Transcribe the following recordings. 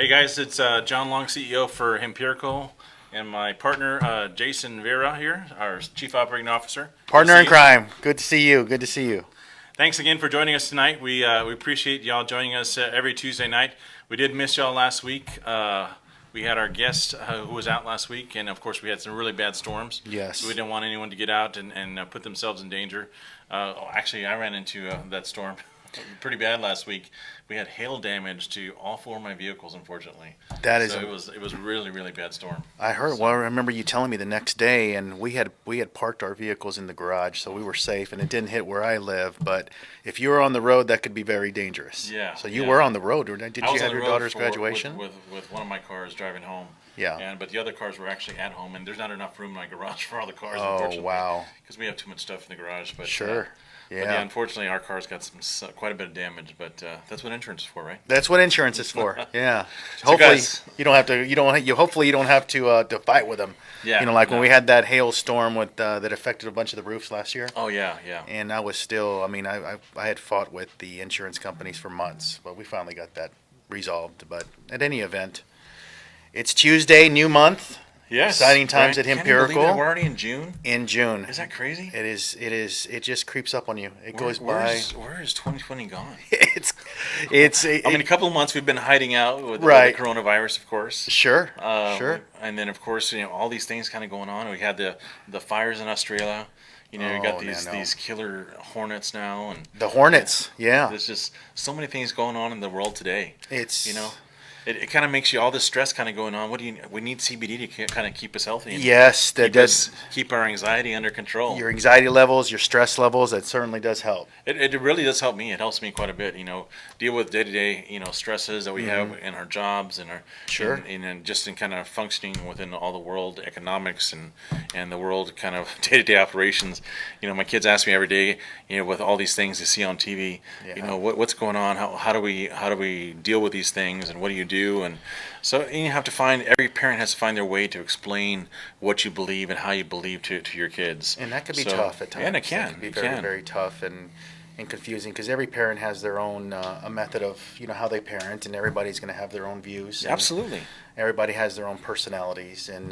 Hey guys, it's John Long, CEO for H-empirical, and my partner Jason Vera here, our Chief Operating Officer. Partner in crime. Good to see you. Good to see you. Thanks again for joining us tonight. We appreciate y'all joining us every Tuesday night. We did miss y'all last week. We had our guest who was out last week, and of course we had some really bad storms. Yes. So we didn't want anyone to get out and put themselves in danger. Actually, I ran into that storm pretty bad last week. We had hail damage to all four of my vehicles, unfortunately. That is. So it was really bad storm. I heard. Well, I remember you telling me the next day, and we had parked our vehicles in the garage, so we were safe, and it didn't hit where I live. But if you were on the road, that could be very dangerous. Yeah. So you were on the road. Did you have your daughter's graduation? With one of my cars driving home. Yeah. But the other cars were actually at home, and there's not enough room in my garage for all the cars. Oh, unfortunately, wow. Because we have too much stuff in the garage. But sure. But yeah, unfortunately, our car's got quite a bit of damage. But that's what insurance is for, right? That's what insurance is for. Yeah. So hopefully guys, you don't have to. Hopefully you don't have to fight with them. Yeah. When we had that hailstorm that affected a bunch of the roofs last year. Oh yeah. And I was still. I had fought with the insurance companies for months, but we finally got that resolved. But at any event, it's Tuesday, new month. Yes. Exciting times at Can you H-empirical. believe it? We're already in June. In June. Is that crazy? It is. It just creeps up on you. It goes Where by. is 2020 gone? It's. A couple of months we've been hiding out with Right. the coronavirus, of course. Sure. Sure. And then, of course, all these things kind of going on. We had the fires in Australia. You got these killer hornets now, and The Hornets. Yeah. there's just so many things going on in the world today. It's. It kind of makes you all this stress kind of going on. We need CBD to kind of keep us healthy. And Yes, that does. keep our anxiety under control. Your anxiety levels, your stress levels. That certainly does help. It really does help me. It helps me quite a bit. Deal with day-to-day stresses that we have in our jobs and our Sure. and just in kind of functioning within all the world economics and the world kind of day-to-day operations. My kids ask me every day, with all these things they see on TV, Yeah. what's going on? How do we deal with these things, and what do you do? And so you have to every parent has to find their way to explain what you believe and how you believe to your kids. And that can be tough at times. And it can. That can be very, very tough and confusing because every parent has their own a method of how they parent, and everybody's going to have their own views. And Absolutely. everybody has their own personalities, and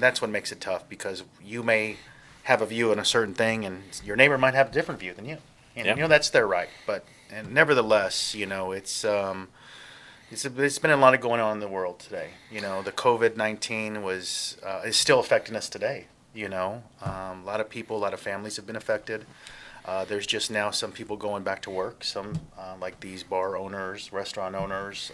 that's what makes it tough because you may have a view on a certain thing, and your neighbor might have a different view than you. And Yep. that's their right. And nevertheless, it's been a lot of going on in the world today. The COVID-19 is still affecting us today. A lot of people, a lot of families have been affected. There's just now some people going back to work. Some like these bar owners, restaurant owners,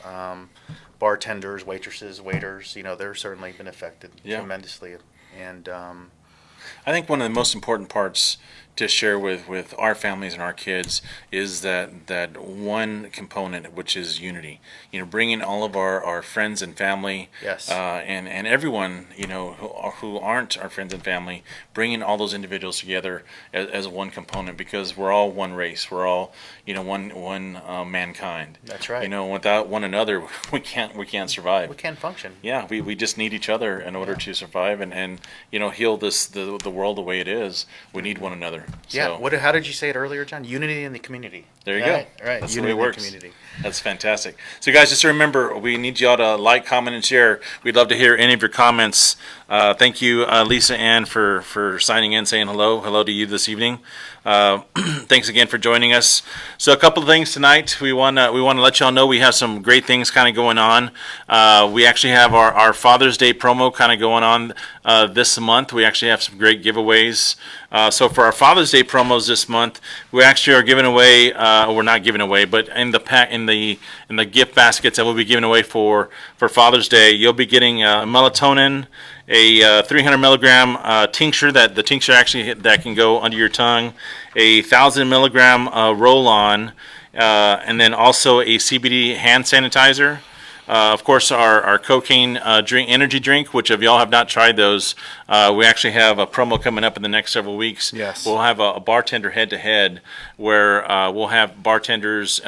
bartenders, waitresses, waiters. They're certainly been affected tremendously. And I think one of the most important parts to share with our families and our kids is that one component, which is unity. Bringing all of our friends and family, Yes. and everyone who aren't our friends and family, bringing all those individuals together as one component, because we're all one race. We're all one mankind. That's right. Without one another, we can't survive. we can't function. Yeah, we just need each other in order to survive and heal the world the way it is. We need one another. Yeah. So, How did you say it earlier, John? Unity in the community. there you Right, go. Right. That's the Unity way it in works. the community. That's fantastic. So guys, just remember, we need y'all to like, comment, and share. We'd love to hear any of your comments. Thank you, Lisa Ann, for signing in, saying hello. Hello to you this evening. Thanks again for joining us. So a couple of things tonight. We want to let y'all know we have some great things kind of going on. We actually have our Father's Day promo kind of going on this month. We actually have some great giveaways. So for our Father's Day promos this month, we actually are giving away. We're not giving away, but in the gift baskets that we'll be giving away for Father's Day, you'll be getting melatonin, a 300 milligram tincture the tincture actually that can go under your tongue, a 1,000 milligram roll-on, and then also a CBD hand sanitizer. Of course, our cocaine energy drink, which if y'all have not tried those, We actually have a promo coming up in the next several weeks. Yes. We'll have a bartender head-to-head where we'll have bartenders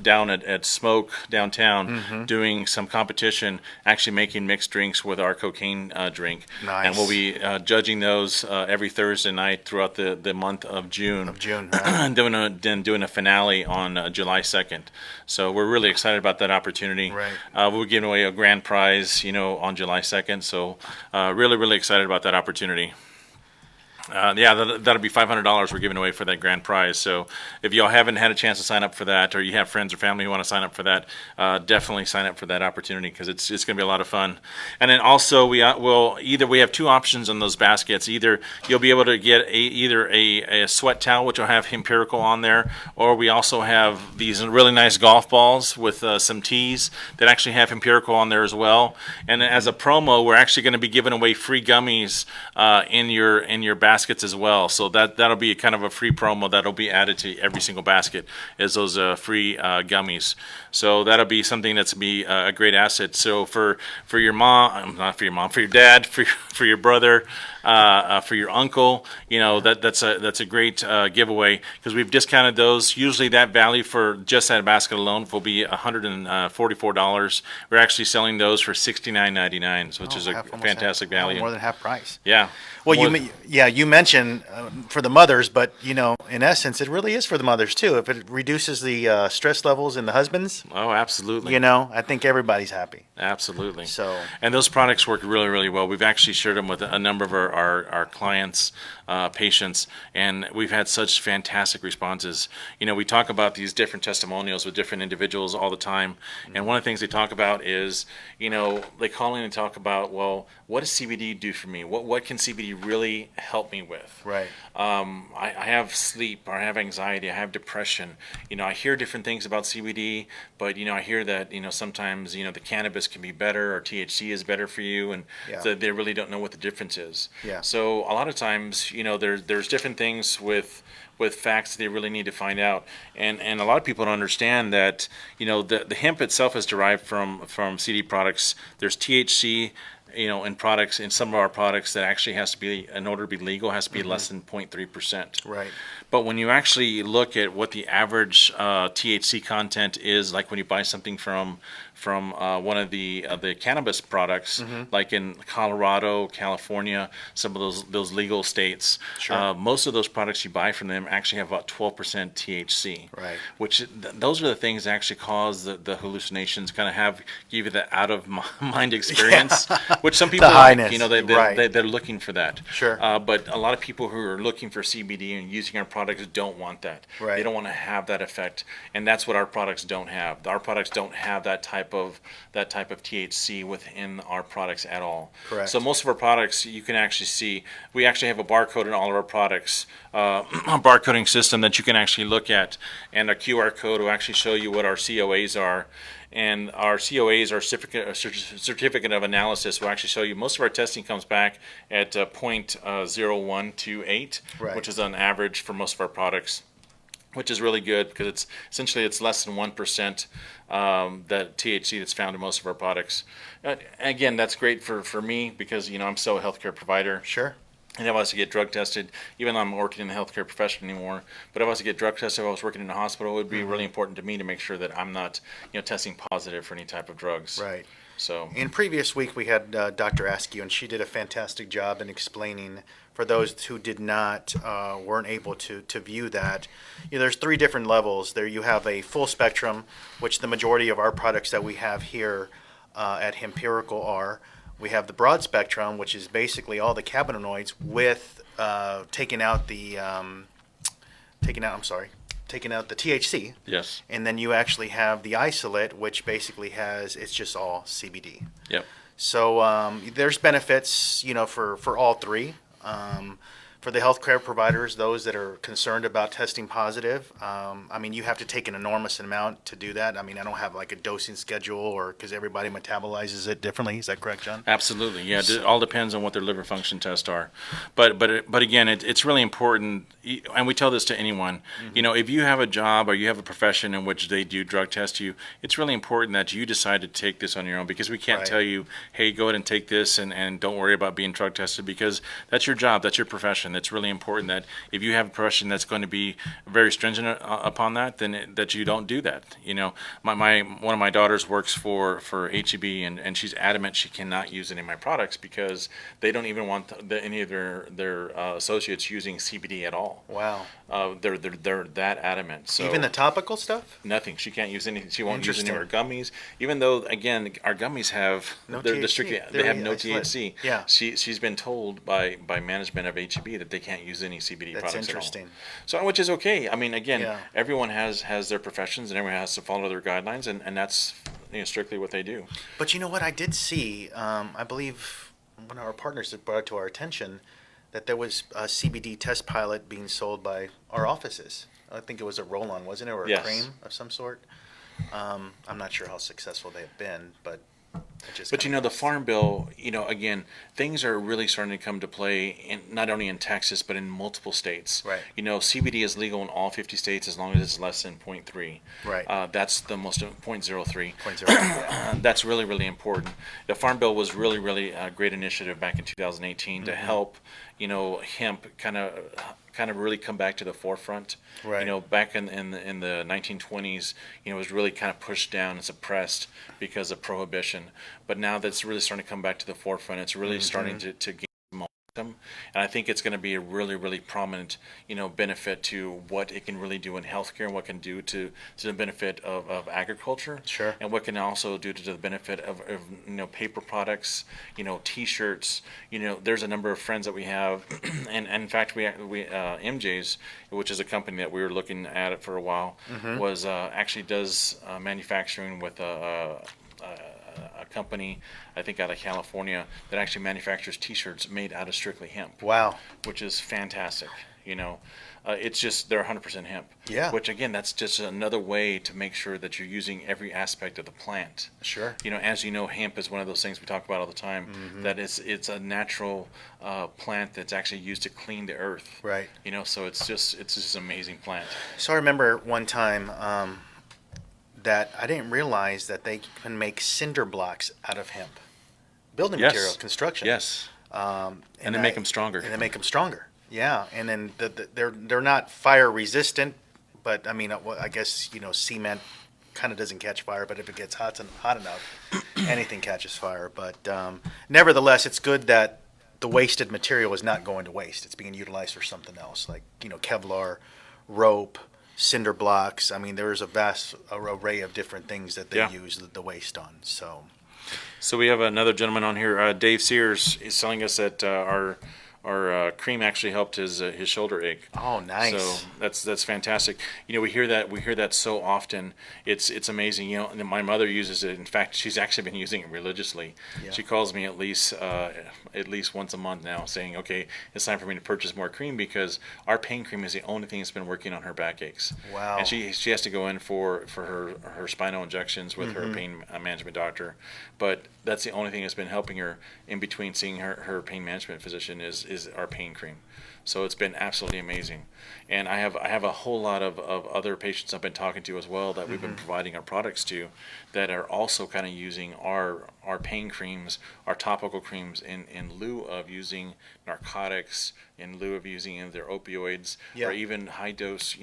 down at Smoke downtown doing some competition, actually making mixed drinks with our cocaine drink. Nice. And we'll be judging those every Thursday night throughout the month of June. Right. doing a finale on July 2nd. So we're really excited about that opportunity. Right. We're giving away a grand prize, on July 2nd. So really, really excited about that opportunity. That'll be $500 we're giving away for that grand prize. So if y'all haven't had a chance to sign up for that, or you have friends or family who want to sign up for that, definitely sign up for that opportunity because it's going to be a lot of fun. And then also we have two options on those baskets. Either you'll be able to get a sweat towel which will have Empirical on there, or we also have these really nice golf balls with some tees that actually have Empirical on there as well. And as a promo, we're actually going to be giving away free gummies in your baskets as well. So that'll be kind of a free promo that'll be added to every single basket as those free gummies. So that'll be something that's be a great asset. So for your mom, not for your mom, for your dad, for your brother, for your uncle, that's a great giveaway because we've discounted those. Usually that value for just that basket alone will be $144. We're actually selling those for $69.99, which is a fantastic value. More than half price. Yeah. Well, you mentioned for the mothers, but in essence, it really is for the mothers too. If it reduces the stress levels in the husbands, oh, absolutely. I think everybody's happy. Absolutely. So, and those products work really, really well. We've actually shared them with a number of our clients, patients, and we've had such fantastic responses. We talk about these different testimonials with different individuals all the time, and one of the things they talk about is, they call in and talk about, well, what does CBD do for me? What can CBD really help me with? right. I have sleep, or I have anxiety, I have depression. I hear different things about CBD, but I hear that sometimes the cannabis can be better, or THC is better for you, and so they really don't know what the difference is. Yeah. So a lot of times, there's different things with facts they really need to find out, and a lot of people don't understand that the hemp itself is derived from CBD products. There's THC. In some of our products that actually has to be, in order to be legal, has to be less than 0.3%. Right. But when you actually look at what the average THC content is, like when you buy something from one of the cannabis products, like in Colorado, California, some of those legal states, Sure. most of those products you buy from them actually have about 12% THC. Right. Which those are the things that actually cause the hallucinations, kind of give you the out of mind experience, which some people The highness. they're looking for that. Sure. But a lot of people who are looking for CBD and using our products don't want that. Right. They don't want to have that effect, and that's what our products don't have. Our products don't have that type of THC within our products at all. Correct. So most of our products, you can actually see, we actually have a barcode in all of our products, a barcoding system that you can actually look at, and a QR code will actually show you what our COAs are. And our COAs, our certificate of analysis, will actually show you most of our testing comes back at 0.0128, Right. which is on average for most of our products, which is really good because it's less than 1% that THC that's found in most of our products. Again, that's great for me because I'm still a healthcare provider. Sure. And if I was to get drug tested, even though I'm not working in the healthcare profession anymore, but if I was to get drug tested, if I was working in a hospital, it would be really important to me to make sure that I'm not, testing positive for any type of drugs. Right. So In previous week, we had Dr. Askew, and she did a fantastic job in explaining, for those who weren't able to view that, there's 3 different levels. There you have a full spectrum, which the majority of our products that we have here at Empirical are. We have the broad spectrum, which is basically all the cannabinoids with taking out the THC. yes, And then you actually have the isolate, which basically it's just all CBD. yep, So there's benefits, for all 3. for the healthcare providers, those that are concerned about testing positive, I mean, you have to take an enormous amount to do that. I mean, I don't have like a dosing schedule, or because everybody metabolizes it differently. Is that correct, John? Absolutely, yeah. It all depends on what their liver function tests are, but again, it's really important, and we tell this to anyone. You know, if you have a job or you have a profession in which they do drug test you, it's really important that you decide to take this on your own, because we can't Right. tell you, hey, go ahead and take this and don't worry about being drug tested, because that's your job, that's your profession. It's really important that if you have a profession that's going to be very stringent upon that, then that you don't do that. You know, one of my daughters works for H-E-B, and she's adamant she cannot use any of my products because they don't even want any of their associates using CBD at all. Wow. They're that adamant. So Even the topical stuff? nothing. She can't use any. She won't use any of her Interesting. gummies. Even though, again, our gummies have No they're THC. strictly they They're have no isolate. THC. Yeah. She's been told by management of HEB that they can't use any CBD That's products interesting. at all. So, which is okay. I mean, again, Yeah. everyone has their professions and everyone has to follow their guidelines, and that's strictly what they do. But you know what? I did see, I believe one of our partners had brought it to our attention that there was a CBD test pilot being sold by our offices. I think it was a roll-on, wasn't it, or a Yes. cream of some sort? I'm not sure how successful they've been, but it just. But kinda the goes- Farm Bill, again, things are really starting to come to play not only in Texas but in multiple states. Right. CBD is legal in all 50 states as long as it's less than 0.3. Right. That's the most 0.03. 0.0. Yeah. That's really, really important. The Farm Bill was really, really a great initiative back in 2018 to help, hemp kind of really come back to the forefront. Right. Back in the 1920s, it was really kind of pushed down and suppressed because of prohibition. But now that's really starting to come back to the forefront. It's really starting to gain momentum, and I think it's going to be a really, really prominent, benefit to what it can really do in healthcare and what it can do to the benefit of agriculture. Sure. And what can also do to the benefit of paper products, T-shirts. There's a number of friends that we have, and in fact we MJ's, which is a company that we were looking at it for a while, was actually does manufacturing with a company, I think out of California, that actually manufactures T-shirts made out of strictly hemp. Wow. Which is fantastic. It's just they're 100% hemp. Yeah. Which again, that's just another way to make sure that you're using every aspect of the plant. Sure. As hemp is one of those things we talk about all the time. That it's a natural plant that's actually used to clean the earth. Right. So it's just an amazing plant. So I remember one time that I didn't realize that they can make cinder blocks out of hemp. Building Yes. material, construction. Yes. And they make them stronger. And they make them stronger. Yeah, and then they're not fire resistant, but I mean, I guess cement kind of doesn't catch fire, but if it gets hot enough, anything catches fire. But nevertheless, it's good that the wasted material is not going to waste. It's being utilized for something else, like Kevlar, rope, cinder blocks. I mean, there's a vast array of different things that they Yeah. use the waste on. So we have another gentleman on here, Dave Sears, is telling us that our cream actually helped his shoulder ache. Oh, nice. So that's fantastic. We hear that so often. It's amazing. And my mother uses it. In fact, she's actually been using it religiously. Yeah. She calls me at least once a month now, saying, "Okay, it's time for me to purchase more cream because our pain cream is the only thing that's been working on her backaches." Wow. And she has to go in for her spinal injections with her pain management doctor, but that's the only thing that's been helping her in between seeing her pain management physician is our pain cream. So it's been absolutely amazing. And I have a whole lot of other patients I've been talking to as well that we've been providing our products to that are also kind of using our pain creams, our topical creams in lieu of using narcotics, in lieu of using their opioids, Yeah. or even high dose,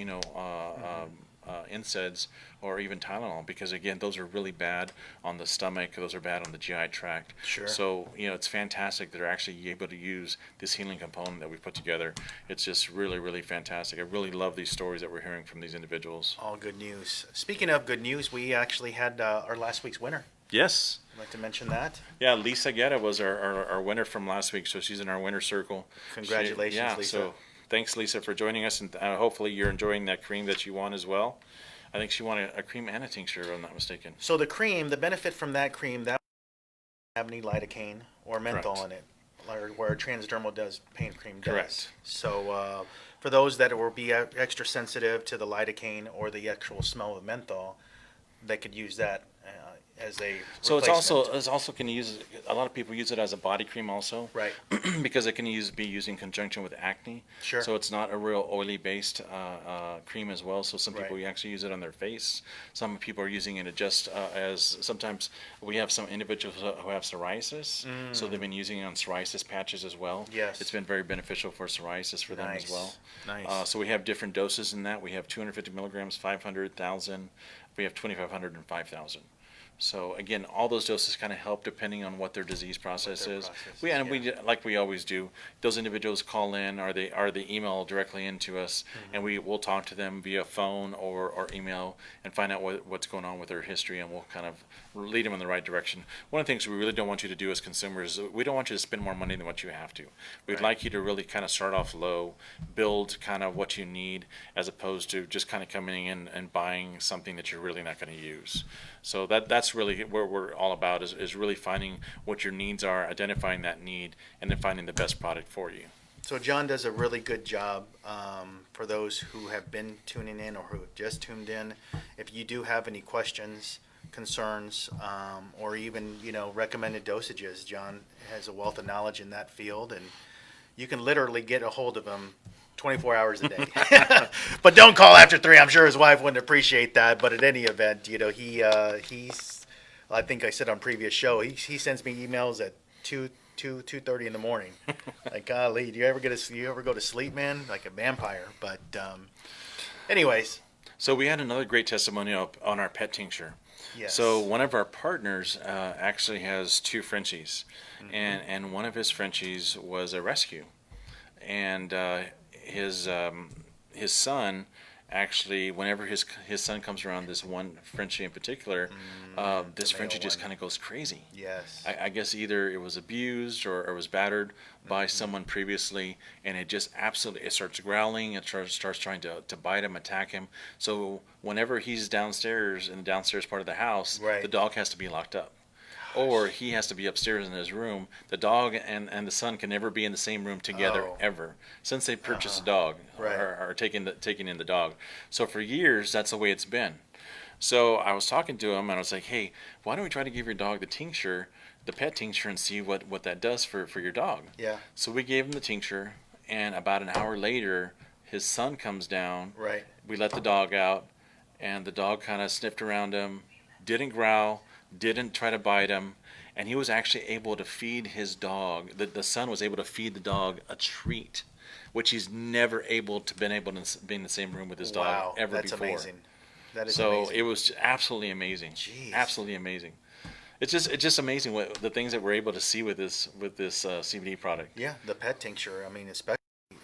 NSAIDs or even Tylenol, because again, those are really bad on the stomach. Those are bad on the GI tract. Sure. So it's fantastic that they're actually able to use this healing component that we put together. It's just really, really fantastic. I really love these stories that we're hearing from these individuals. All good news. Speaking of good news, we actually had our last week's winner. Yes. I'd like to mention that. Yeah, Lisa Guetta was our winner from last week, so she's in our winner circle. Congratulations, Lisa. So thanks, Lisa, for joining us, and hopefully you're enjoying that cream that you won as well. I think she won a cream and a tincture, if I'm not mistaken. So the cream, the benefit from that cream, that doesn't have any lidocaine or menthol Correct. in it. where a transdermal does pain cream does. Correct. So for those that will be extra sensitive to the lidocaine or the actual smell of menthol, they could use that as a So replacement. it's also can use, a lot of people use it as a body cream also. Right. Because it can be used in conjunction with acne. Sure. So it's not a real oily based cream as well. So some people Right. actually use it on their face. Some people are using it just as, sometimes we have some individuals who have psoriasis. So they've been using it on psoriasis patches as well. Yes. It's been very beneficial for psoriasis for them as Nice. well. Nice. So we have different doses in that. We have 250 milligrams, 500, 1,000. We have 2,500 and 5,000. So again, all those doses kind of help depending on what their disease process their is. process We is, and we like we always do. Those individuals call in, or they email directly into us, and we'll talk to them via phone or email and find out what's going on with their history, and we'll kind of lead them in the right direction. One of the things we really don't want you to do as consumers, we don't want you to spend more money than what you have to. We'd Right. like you to really kind of start off low, build kind of what you need, as opposed to just kind of coming in and buying something that you're really not going to use. So that's really where we're all about, is really finding what your needs are, identifying that need, and then finding the best product for you. So John does a really good job for those who have been tuning in or who have just tuned in. If you do have any questions, concerns, or even recommended dosages, John has a wealth of knowledge in that field, and you can literally get a hold of him 24 hours a day. But don't call after 3. I'm sure his wife wouldn't appreciate that. But at any event, he's. I think I said on previous show, he sends me emails at 2:30 in the morning. Like, golly, do you ever go to sleep, man? Like a vampire. But anyways, So we had another great testimonial on our pet tincture. yes. So one of our partners actually has 2 Frenchies, and one of his Frenchies was a rescue, and his son actually, whenever his son comes around, this one Frenchie in particular, this the Frenchie male just one. kind of goes crazy. Yes. I guess either it was abused or was battered by someone previously, and it starts growling, it starts trying to bite him, attack him. So whenever he's downstairs, in the downstairs part of the house, Right. the dog has to be locked up. Or he has to be upstairs in his room. The dog and the son can never be in the same room together, Oh. ever, since they purchased a dog, Right. or taking in the dog. So for years, that's the way it's been. So I was talking to him, and I was like, hey, why don't we try to give your dog the tincture, the pet tincture, and see what that does for your dog. Yeah. So we gave him the tincture, and about an hour later, his son comes down. Right. We let the dog out, and the dog kind of sniffed around him, didn't growl, didn't try to bite him, and he was actually able to feed his dog. The son was able to feed the dog a treat, which he's never been able to be in the same room with his Wow. dog ever That's before. amazing. That is So amazing. it was absolutely amazing. Jeez. Absolutely amazing. It's just amazing what the things that we're able to see with this CBD product. Yeah, the pet tincture. I mean, especially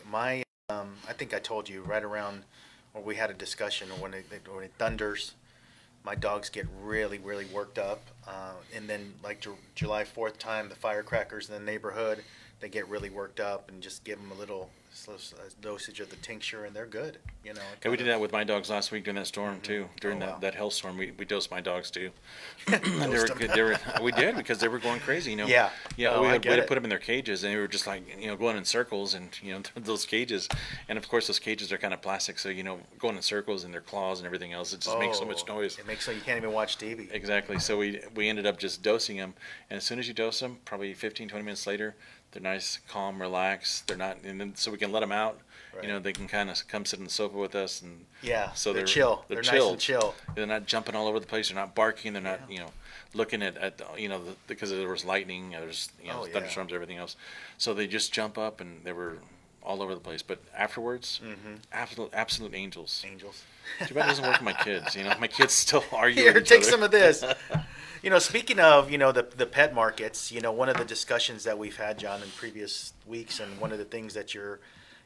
my. I think I told you right around when we had a discussion when it thunders, my dogs get really worked up, and then like July 4th time, the firecrackers in the neighborhood, they get really worked up, and just give them a little dosage of the tincture, and they're good. Yeah, we did that with my dogs last week during that storm too. During Oh, wow. that hailstorm, we dosed my dogs too. And they were Dosed good. them. We did, because they were going crazy. Yeah. Yeah. Oh, we I had get to it. put them in their cages, and they were just like going in circles, and those cages, and of course those cages are kind of plastic, so going in circles and their claws and everything else, it just makes so much noise. It makes so you can't even watch TV. Exactly. So we ended up just dosing them, and as soon as you dose them, probably 15, 20 minutes later, they're nice, calm, relaxed. They're not, and then so we can let them out. Right. They can kind of come sit on the sofa with us, and Yeah. so they're chill. They're Nice chilled. and chill. They're not jumping all over the place. They're not barking. They're not looking at because there was lightning. There's Oh, yeah. thunderstorms, everything else. So they just jump up, and they were all over the place. But afterwards, absolute angels. Angels. Too bad it doesn't work with my kids. My kids still argue Here, with each take other. some of this. Speaking of, the pet markets, one of the discussions that we've had, John, in previous weeks, and one of the things that you're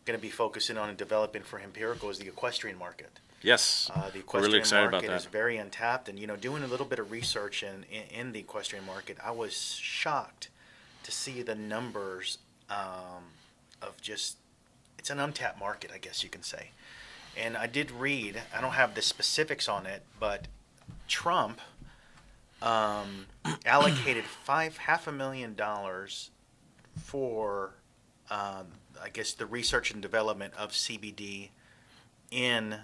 going to be focusing on and developing for Empirical is the equestrian market. Yes, The we're really equestrian excited market about is that. very untapped, and doing a little bit of research in the equestrian market, I was shocked to see the numbers of just it's an untapped market, I guess you can say. And I did read, I don't have the specifics on it, but Trump allocated $500,000 for, I guess, the research and development of CBD in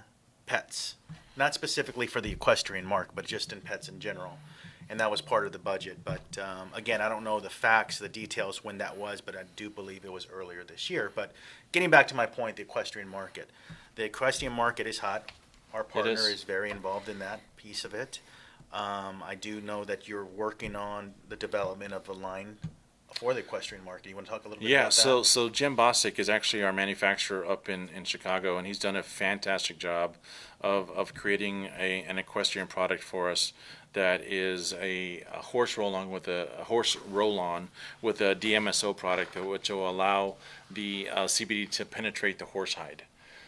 pets, not specifically for the equestrian market, but just in pets in general. And that was part of the budget. But again, I don't know the facts, the details when that was, but I do believe it was earlier this year. But getting back to my point, the equestrian market. The equestrian market is hot. Our partner is very involved in that piece of it. I do know that you're working on the development of a line for the equestrian market. You want to talk a little bit about that? Yeah, so Jim Bostic is actually our manufacturer up in Chicago, and he's done a fantastic job of creating an equestrian product for us that is a horse roll-on with a DMSO product, which will allow the CBD to penetrate the horse hide.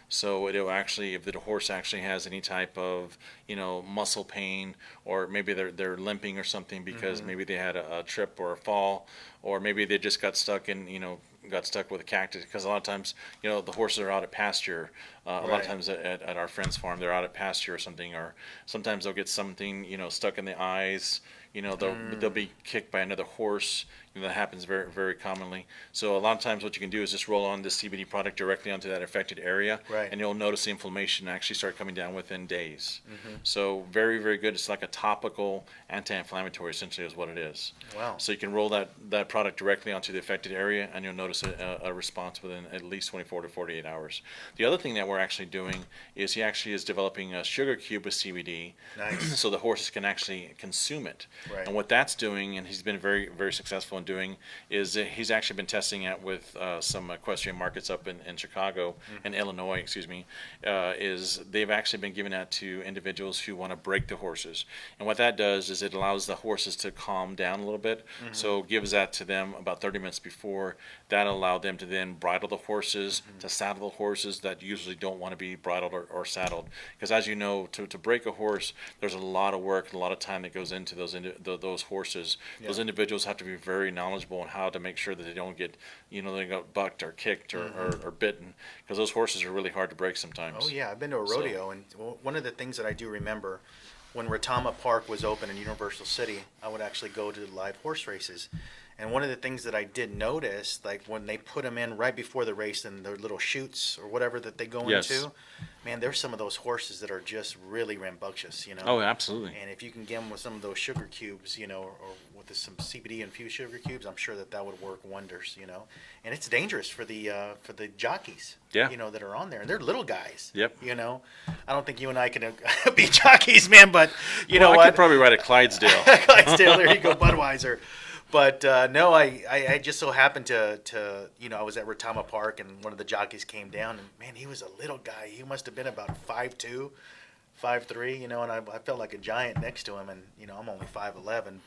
So it'll actually, if the horse actually has any type of, muscle pain, or maybe they're limping or something because maybe they had a trip or a fall, or maybe they just got stuck with a cactus, because a lot of times, the horses are out at pasture. A lot of times at our friend's farm, they're out at pasture or something, or sometimes they'll get something, stuck in the eyes. They'll be kicked by another horse. That happens very, very commonly. So a lot of times what you can do is just roll on this CBD product directly onto that affected area, and you'll notice the inflammation actually start coming down within days. So very, very good. It's like a topical anti-inflammatory, essentially, is what it is. Wow. So you can roll that product directly onto the affected area, and you'll notice a response within at least 24 to 48 hours. The other thing that we're actually doing is he actually is developing a sugar cube with CBD, Nice. so the horses can actually consume it. Right. And what that's doing, and he's been very, very successful in doing, is he's actually been testing it with some equestrian markets up in Chicago and Illinois, is they've actually been giving that to individuals who want to break the horses. And what that does is it allows the horses to calm down a little bit. So gives that to them about 30 minutes before. That allowed them to then bridle the horses, to saddle the horses that usually don't want to be bridled or saddled. Because as you know, to break a horse, there's a lot of work, a lot of time that goes into those horses. Yeah. Those individuals have to be very knowledgeable on how to make sure that they don't get, they got bucked or kicked or bitten, because those horses are really hard to break sometimes. Oh yeah, I've been to a rodeo, and one of the things that I do remember, when Retama Park was open in Universal City, I would actually go to the live horse races. And one of the things that I did notice, like when they put them in right before the race in their little chutes or whatever that they go into, man, there's some of those horses that are just really rambunctious, Oh, absolutely. And if you can get them with some of those sugar cubes, or with some CBD infused sugar cubes, I'm sure that would work wonders, And it's dangerous for the jockeys, that are on there. And they're little guys. Yep. I don't think you and I can be jockeys, man, but know I what? could probably ride a Clydesdale. Clydesdale, there you go, Budweiser. But no, I just so happened to I was at Retama Park, and one of the jockeys came down, and man, he was a little guy. He must have been about 5'2", 5'3", and I felt like a giant next to him, and I'm only 5'11",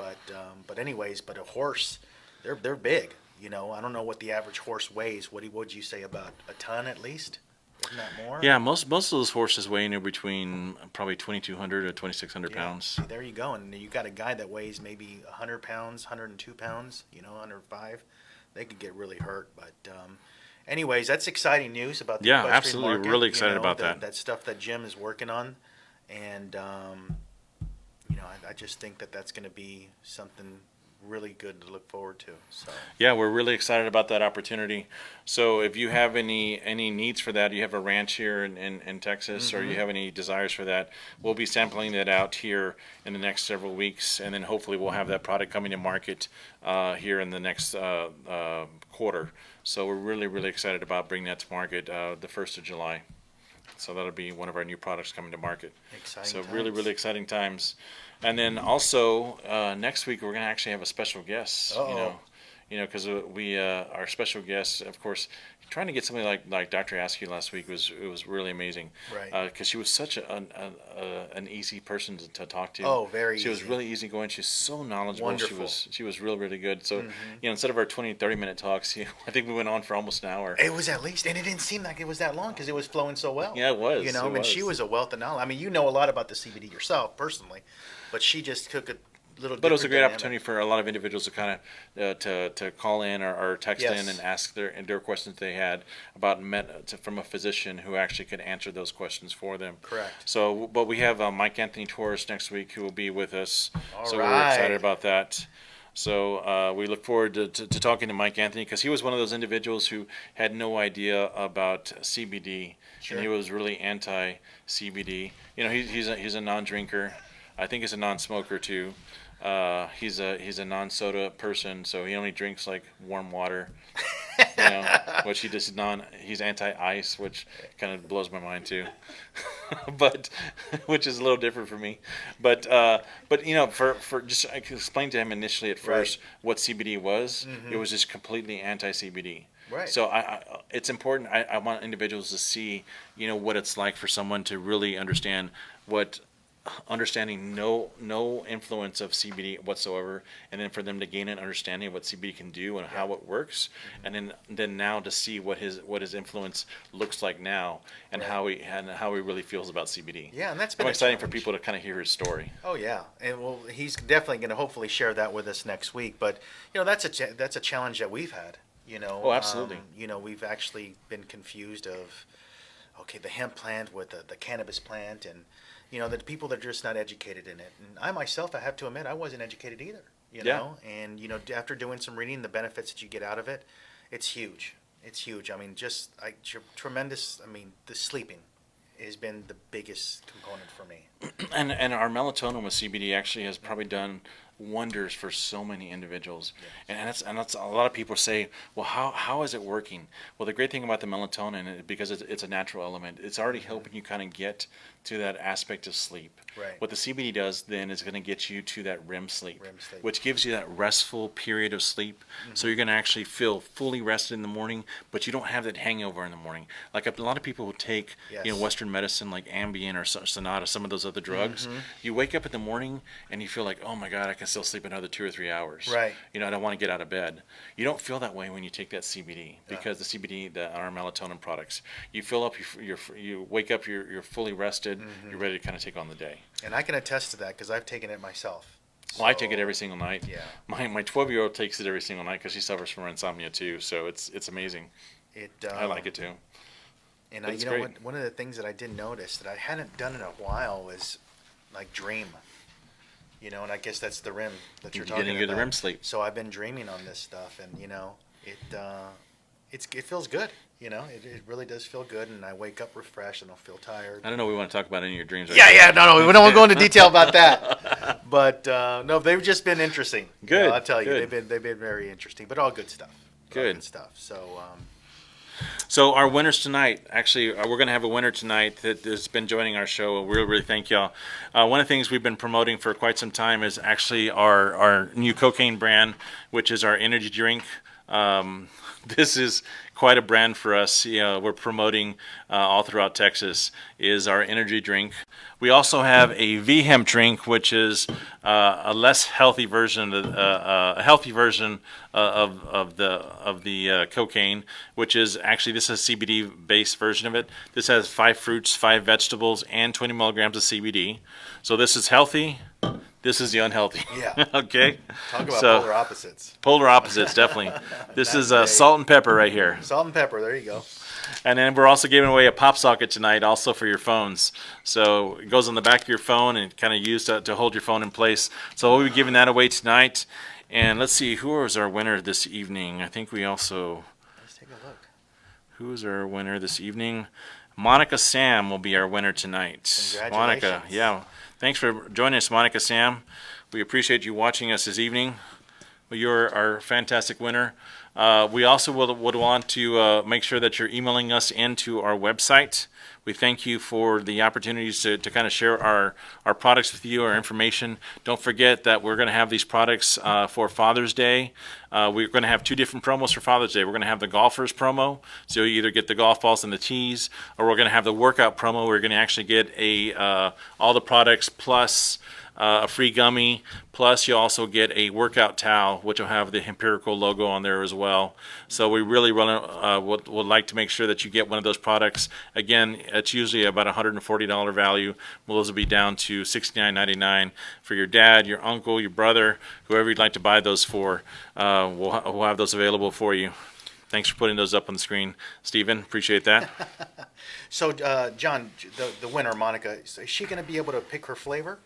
but anyways, but a horse, they're big. I don't know what the average horse weighs. What would you say, about a ton at least? Isn't that more? Yeah, most of those horses weigh between probably 2,200 or 2,600 pounds. See, there you go. And you got a guy that weighs maybe 100 pounds, 102 pounds, 105. They could get really hurt. But anyways, that's exciting news about the equestrian absolutely. market. We're really excited about that. That stuff that Jim is working on. And, I just think that that's going to be something really good to look forward to. So yeah, we're really excited about that opportunity. So if you have any needs for that, you have a ranch here in Texas, or you have any desires for that, we'll be sampling that out here in the next several weeks, and then hopefully we'll have that product coming to market here in the next quarter. So we're really, really excited about bringing that to market the 1st of July. So that'll be one of our new products coming to market. Exciting So times. really, really exciting times. And then also next week we're going to actually have a special guest. Because our special guest, of course, trying to get somebody like Dr. Askew last week was really amazing. Right. Because she was such an easy person to talk to. Oh, very She was easy. really easygoing. She's so knowledgeable. Wonderful. She was really, really good. So instead of our 20, 30-minute talks, I think we went on for almost an hour. It was at least, and it didn't seem like it was that long because it was flowing so well. Yeah, it was. She was a wealth of knowledge. I mean, you know a lot about the CBD yourself personally, but she just took a little. But it was a great dynamic. opportunity for a lot of individuals to kind of to call in or text Yes. in and ask their questions they had about from a physician who actually could answer those questions for them. Correct. So, but we have Mike Anthony Torres next week who will be with us. All so right. we're excited about that. So we look forward to talking to Mike Anthony, because he was one of those individuals who had no idea about CBD, and he Sure. was really anti-CBD. You know, he's a non-drinker. I think he's a non-smoker too. He's a non-soda person, so he only drinks like warm water. You know, which he's anti-ice, which kind of blows my mind too. But which is a little different for me. But you know, for just I could explain to him initially at first what CBD was. It was just completely anti-CBD. Right. So it's important. I want individuals to see, you know, what it's like for someone to really what understanding no influence of CBD whatsoever, and then for them to gain an understanding of what CBD can do and how it works, and then now to see what his influence looks like now, and how he really feels about CBD. Yeah, and that's been I'm a excited for challenge. people to kind of hear his story. Oh yeah, and well, he's definitely going to hopefully share that with us next week. But you know, that's a challenge that we've had. You know, Oh, absolutely. you know, we've actually been confused of okay, the hemp plant with the cannabis plant, and you know, the people that are just not educated in it. And I myself, I have to admit, I wasn't educated either. You Yeah. know, and you know, after doing some reading, the benefits that you get out of it, it's huge. It's huge. I mean, just tremendous. I mean, the sleeping has been the biggest component for me. And our melatonin with CBD actually has probably done wonders for so many individuals. And that's a lot of people say, well, how is it working? Well, the great thing about the melatonin, because it's a natural element, it's already helping you kind of get to that aspect of sleep. Right. What the CBD does then is going to get you to that REM sleep, REM sleep. which gives you that restful period of sleep. So you're going to actually feel fully rested in the morning, but you don't have that hangover in the morning. Like a lot of people who take, you know, Yes. Western medicine like Ambien or Sonata, some of those other drugs. You wake up in the morning and you feel like, oh my God, I can still sleep another 2 or 3 hours. Right. You know, I don't want to get out of bed. You don't feel that way when you take that CBD, because the CBD, our melatonin products, you fill up, you wake up, you're fully rested, you're ready to kind of take on the day. And I can attest to that because I've taken it myself. Well, I take it So, every single night. Yeah. My 12-year-old takes it every single night because she suffers from insomnia too. So it's amazing. It. I like it too. And But it's you know great. what? One of the things that I did notice that I hadn't done in a while was like dream. You know, and I guess that's the REM that you're You're talking getting about. good REM sleep. So I've been dreaming on this stuff, and you know, it feels good. You know, it really does feel good, and I wake up refreshed, and I don't feel tired. I don't know. We want to talk about any of your dreams. Right Yeah, now. yeah, no, we don't go into detail about that. But no, they've just been interesting. You know, Good, I'll tell you, good. they've been very interesting, but all good stuff. All Good. stuff. So our winners tonight, actually, we're going to have a winner tonight that has been joining our show. We really thank y'all. One of the things we've been promoting for quite some time is actually our new cocaine brand, which is our energy drink. This is quite a brand for us. You know, we're promoting all throughout Texas, is our energy drink. We also have a V-hemp drink, which is a less healthy version, a healthy version of the cocaine, which is actually, this is a CBD based version of it. This has 5 fruits, 5 vegetables, and 20 milligrams of CBD. So this is healthy. This is the unhealthy. Yeah. Okay. Talk about So, polar opposites. Polar opposites, definitely. This is great. salt and pepper right here. Salt and pepper. There you go. And then we're also giving away a pop socket tonight, also for your phones. So it goes on the back of your phone and kind of used to hold your phone in place. So we'll be giving that away tonight. And let's see, who was our winner this evening? I think we also, Let's take a look. who is our winner this evening? Monica Sam will be our winner tonight. Monica, Congratulations. yeah. Thanks for joining us, Monica Sam. We appreciate you watching us this evening. Well, you're our fantastic winner. We also would want to make sure that you're emailing us into our website. We thank you for the opportunities to kind of share our products with you, our information. Don't forget that we're going to have these products for Father's Day. We're going to have 2 different promos for Father's Day. We're going to have the golfers promo, so you either get the golf balls and the tees, or we're going to have the workout promo. We're going to actually get all the products plus a free gummy, plus you also get a workout towel, which will have the H-empirical logo on there as well. So we really would like to make sure that you get one of those products. Again, it's usually about $140 value. Well, those will be down to $69.99 for your dad, your uncle, your brother, whoever you'd like to buy those for. We'll have those available for you. Thanks for putting those up on the screen, Stephen. Appreciate that. So, John, the winner, Monica, is she going to be able to pick her flavor?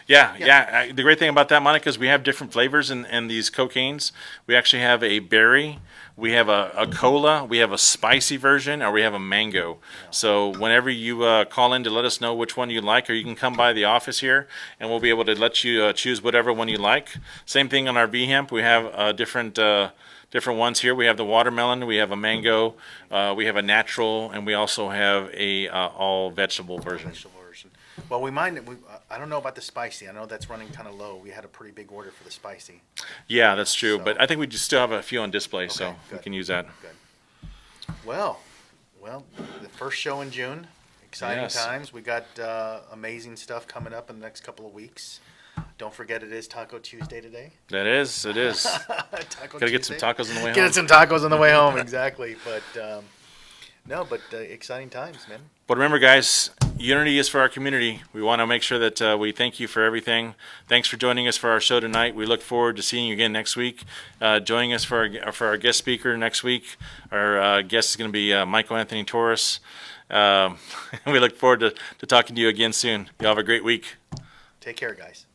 Yeah. The great thing about that, Monica, is we have different flavors in these cocaines. We actually have a berry, we have a cola, we have a spicy version, or we have a mango. So whenever you call in to let us know which one you like, or you can come by the office here, and we'll be able to let you choose whatever one you like. Same thing on our V-hemp. We have different ones here. We have the watermelon, we have a mango, we have a natural, and we also have a all vegetable version. Vegetable version. Well, I don't know about the spicy. I know that's running kind of low. We had a pretty big order for the spicy. Yeah, that's true. So- But I think we just still have a few on display, so Okay, we good. can use that. Good. Well, the first show in June. Exciting Yes. times. We got amazing stuff coming up in the next couple of weeks. Don't forget, it is Taco Tuesday today. It is. Taco Gotta get some Tuesday. tacos on the way home. Get some tacos on the way home. Exactly. But exciting times, man. But remember, guys, unity is for our community. We want to make sure that we thank you for everything. Thanks for joining us for our show tonight. We look forward to seeing you again next week. Joining us for our guest speaker next week. Our guest is going to be Michael Anthony Torres. We look forward to talking to you again soon. You all have a great week. Take care, guys.